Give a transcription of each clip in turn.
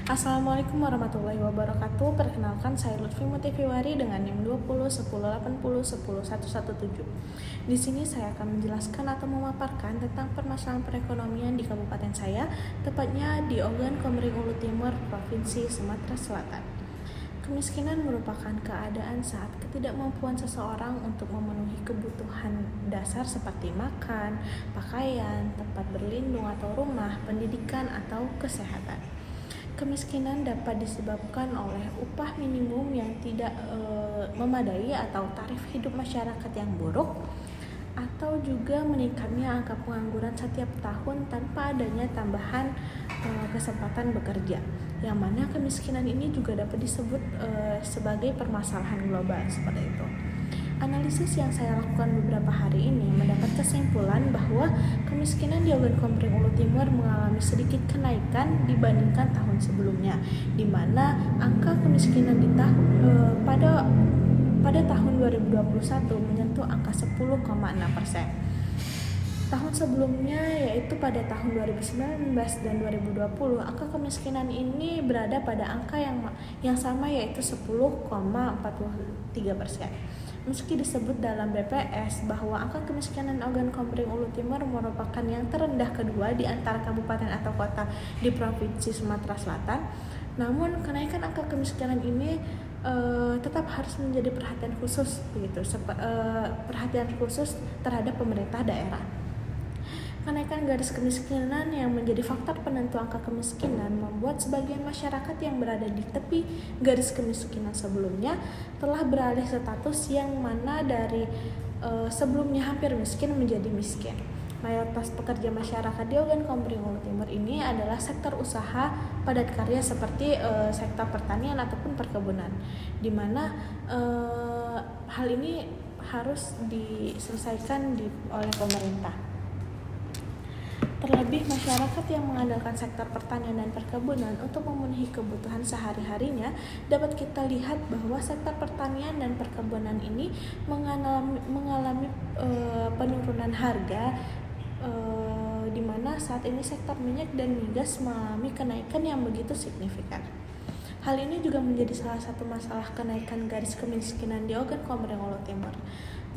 Assalamualaikum warahmatullahi wabarakatuh. Perkenalkan, saya Lutfi Mutiviwari dengan NIM 20 10 80 10 117. Di sini saya akan menjelaskan atau memaparkan tentang permasalahan perekonomian di kabupaten saya, tepatnya di Ogan Komering Ulu Timur, Provinsi Sumatera Selatan. Kemiskinan merupakan keadaan saat ketidakmampuan seseorang untuk memenuhi kebutuhan dasar seperti makan, pakaian, tempat berlindung atau rumah, pendidikan, atau kesehatan. Kemiskinan dapat disebabkan oleh upah minimum yang tidak memadai atau tarif hidup masyarakat yang buruk, atau juga meningkatnya angka pengangguran setiap tahun tanpa adanya tambahan kesempatan bekerja. Yang mana kemiskinan ini juga dapat disebut sebagai permasalahan global seperti itu. Analisis yang saya lakukan beberapa hari ini mendapat kesimpulan bahwa kemiskinan di Ogan Komering Ulu Timur mengalami sedikit kenaikan dibandingkan tahun sebelumnya, di mana angka kemiskinan pada tahun 2021 menyentuh angka 10,6%. Tahun sebelumnya, yaitu pada tahun 2019 dan 2020, angka kemiskinan ini berada pada angka yang sama, yaitu 10,43%. Meski disebut dalam BPS bahwa angka kemiskinan Ogan Komering Ulu Timur merupakan yang terendah kedua di antara kabupaten atau kota di Provinsi Sumatera Selatan, namun kenaikan angka kemiskinan ini tetap harus menjadi perhatian khusus terhadap pemerintah daerah. Kenaikan garis kemiskinan yang menjadi faktor penentu angka kemiskinan membuat sebagian masyarakat yang berada di tepi garis kemiskinan sebelumnya telah beralih status yang mana dari sebelumnya hampir miskin menjadi miskin. Mayoritas pekerja masyarakat di Ogan Komering Ulu Timur ini adalah sektor usaha padat karya seperti sektor pertanian ataupun perkebunan, di mana hal ini harus diselesaikan oleh pemerintah. Terlebih masyarakat yang mengandalkan sektor pertanian dan perkebunan untuk memenuhi kebutuhan sehari-harinya, dapat kita lihat bahwa sektor pertanian dan perkebunan ini mengalami penurunan harga, di mana saat ini sektor minyak dan migas mengalami kenaikan yang begitu signifikan. Hal ini juga menjadi salah satu masalah kenaikan garis kemiskinan di Ogan Komering Ulu Timur.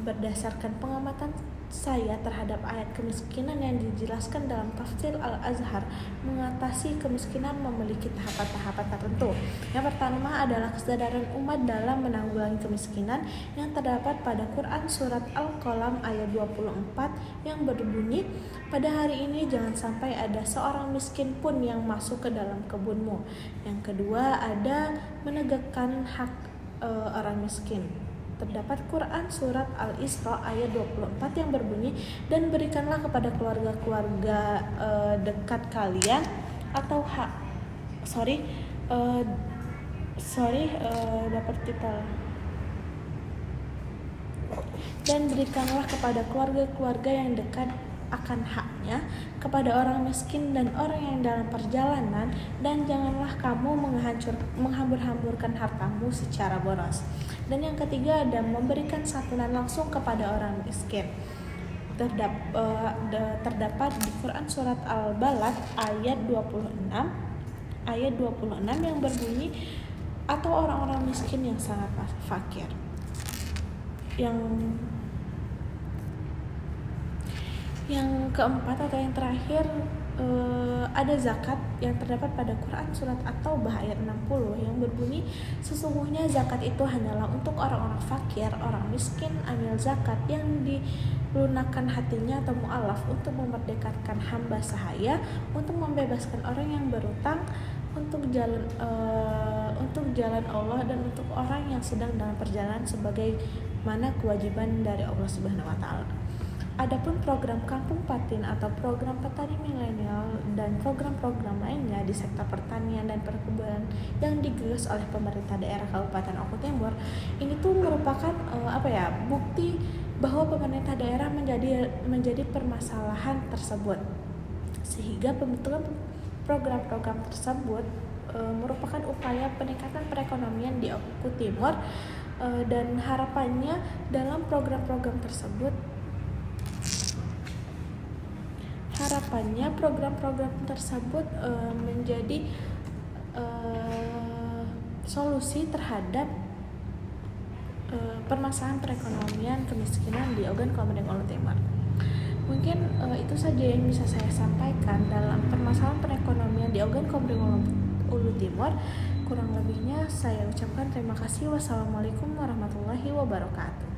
Berdasarkan pengamatan saya terhadap ayat kemiskinan yang dijelaskan dalam tafsir Al-Azhar, mengatasi kemiskinan memiliki tahapan-tahapan tertentu. Yang pertama adalah kesadaran umat dalam menanggulangi kemiskinan yang terdapat pada Quran Surat Al-Qalam ayat 24 yang berbunyi, "Pada hari ini jangan sampai ada seorang miskin pun yang masuk ke dalam kebunmu." Yang kedua ada menegakkan hak orang miskin. Terdapat Quran Surat Al-Isra ayat 24 yang berbunyi, "Dan berikanlah kepada keluarga-keluarga dekat kalian atau dan berikanlah kepada keluarga-keluarga yang dekat akan haknya kepada orang miskin dan orang yang dalam perjalanan, dan janganlah kamu menghambur-hamburkan hartamu secara boros." Dan yang ketiga ada memberikan santunan langsung kepada orang miskin. Terdapat di Quran Surat Al-Balad ayat 26 yang berbunyi, "Atau orang-orang miskin yang sangat fakir." Yang keempat atau yang terakhir ada zakat yang terdapat pada Quran Surat At-Taubah ayat 60 yang berbunyi, "Sesungguhnya zakat itu hanyalah untuk orang-orang fakir, orang miskin amil zakat yang dilunakkan hatinya atau mu'alaf untuk memerdekakan hamba sahaya, untuk membebaskan orang yang berutang, untuk jalan Allah, dan untuk orang yang sedang dalam perjalanan sebagaimana kewajiban dari Allah Subhanahu wa taala." Adapun program Kampung Patin atau program petani milenial dan program-program lainnya di sektor pertanian dan perkebunan yang digagas oleh pemerintah daerah Kabupaten Ogan Timur ini tuh merupakan bukti bahwa pemerintah daerah menjadi permasalahan tersebut, sehingga pembentukan program-program tersebut merupakan upaya peningkatan perekonomian di Ogan Timur, dan harapannya dalam program-program tersebut program-program tersebut menjadi solusi terhadap permasalahan perekonomian kemiskinan di Ogan Komering Ulu Timur. Mungkin itu saja yang bisa saya sampaikan dalam permasalahan perekonomian di Ogan Komering Ulu Timur. Kurang lebihnya saya ucapkan terima kasih. Wassalamualaikum warahmatullahi wabarakatuh.